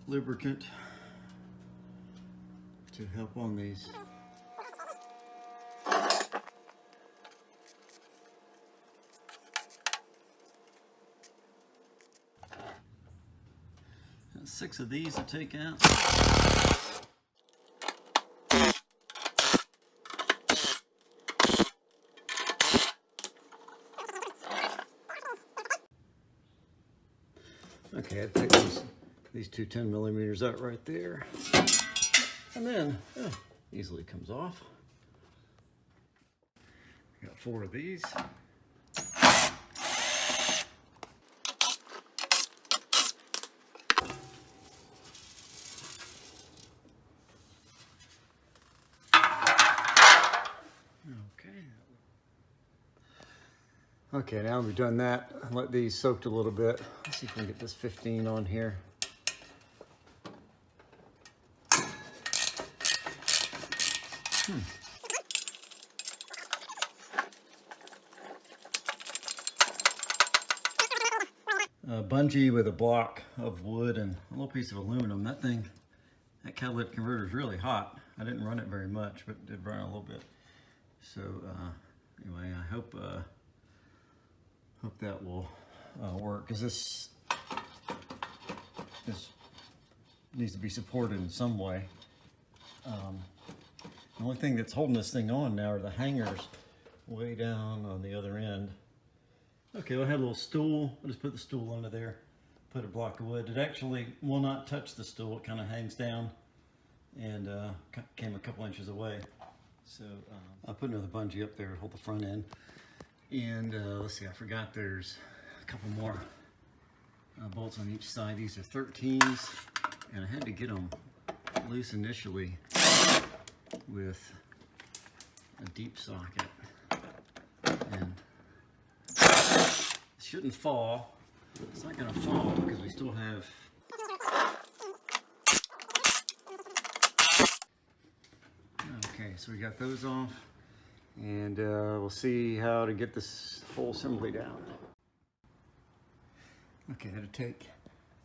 lubricant to help on these. Got 6 of these to take out. Okay, I take these two 10mm out right there, and then easily comes off. Got 4 of these. Okay, now we've done that, let these soak a little bit. Let's see if we can get this 15 on here. A bungee with a block of wood and a little piece of aluminum. That catalytic converter is really hot. I didn't run it very much, but did run a little bit. So anyway, I hope that will work, because this needs to be supported in some way. The only thing that's holding this thing on now are the hangers way down on the other end. Okay, well, I had a little stool. I'll just put the stool under there, put a block of wood. It actually will not touch the stool. It kind of hangs down and came a couple inches away. So I'll put another bungee up there to hold the front end. And let's see, I forgot there's a couple more bolts on each side. These are 13s, and I had to get them loose initially with a deep socket. And it shouldn't fall. It's not going to fall because we still have okay, so we got those off, and we'll see how to get this whole assembly down. Okay, I had to take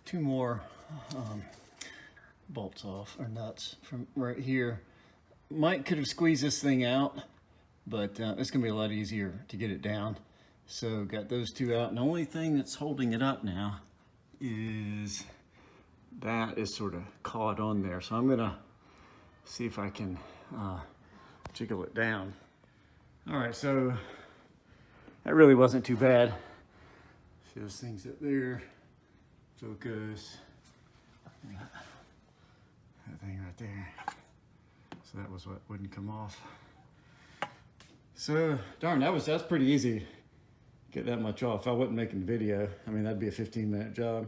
2 more bolts off, or nuts, from right here. Mike could have squeezed this thing out, but it's gonna be a lot easier to get it down. So got those 2 out, and the only thing that's holding it up now is that is sort of caught on there. So I'm gonna see if I can jiggle it down. All right, so that really wasn't too bad. See those things up there, focus, that thing right there. So that was what wouldn't come off. So, darn, that's pretty easy. Get that much off. If I wasn't making video, I mean, that'd be a 15-minute job.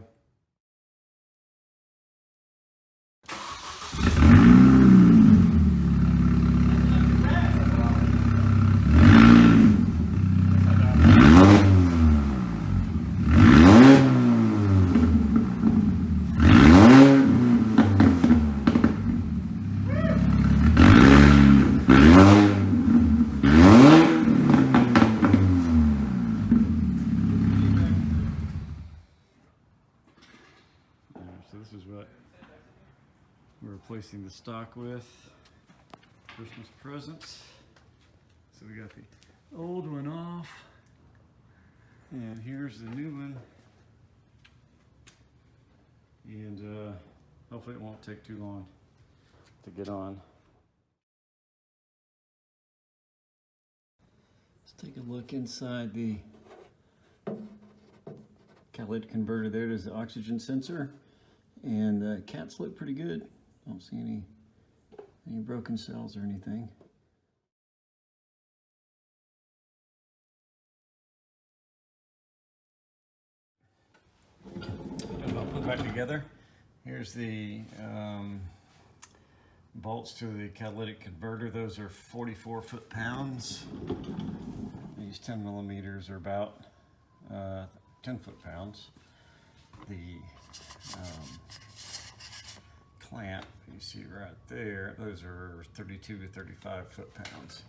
So this is what we're replacing the stock with. Christmas presents. So we got the old one off, and here's the new one. And hopefully it won't take too long to get on. Let's take a look inside the catalytic converter. There's the oxygen sensor, and the caps look pretty good. Don't see any broken cells or anything. And I'll put it back together. Here's the bolts to the catalytic converter. Those are 44 foot-pounds. These 10mm are about 10 foot-pounds. The clamp, you see right there, those are 32 to 35 foot-pounds.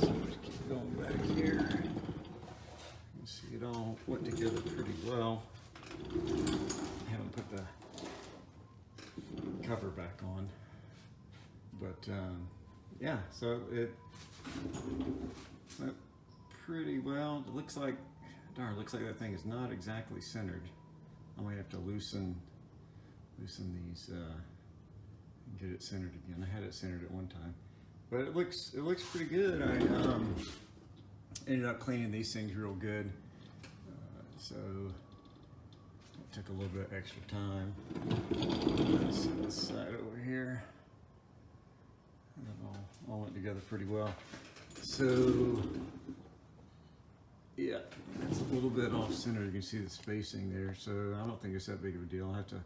So let's keep going back here. You see it all went together pretty well. I haven't put the cover back on. But yeah, so it went pretty well. It looks like, darn, it looks like that thing is not exactly centered. I might have to loosen these and get it centered again. I had it centered at one time, but it looks pretty good. I ended up cleaning these things real good, so it took a little bit extra time. This side over here, and it all went together pretty well. So yeah, it's a little bit off center. You can see the spacing there, so I don't think it's that big of a deal. I'll have to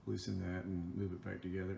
loosen that and move it back together.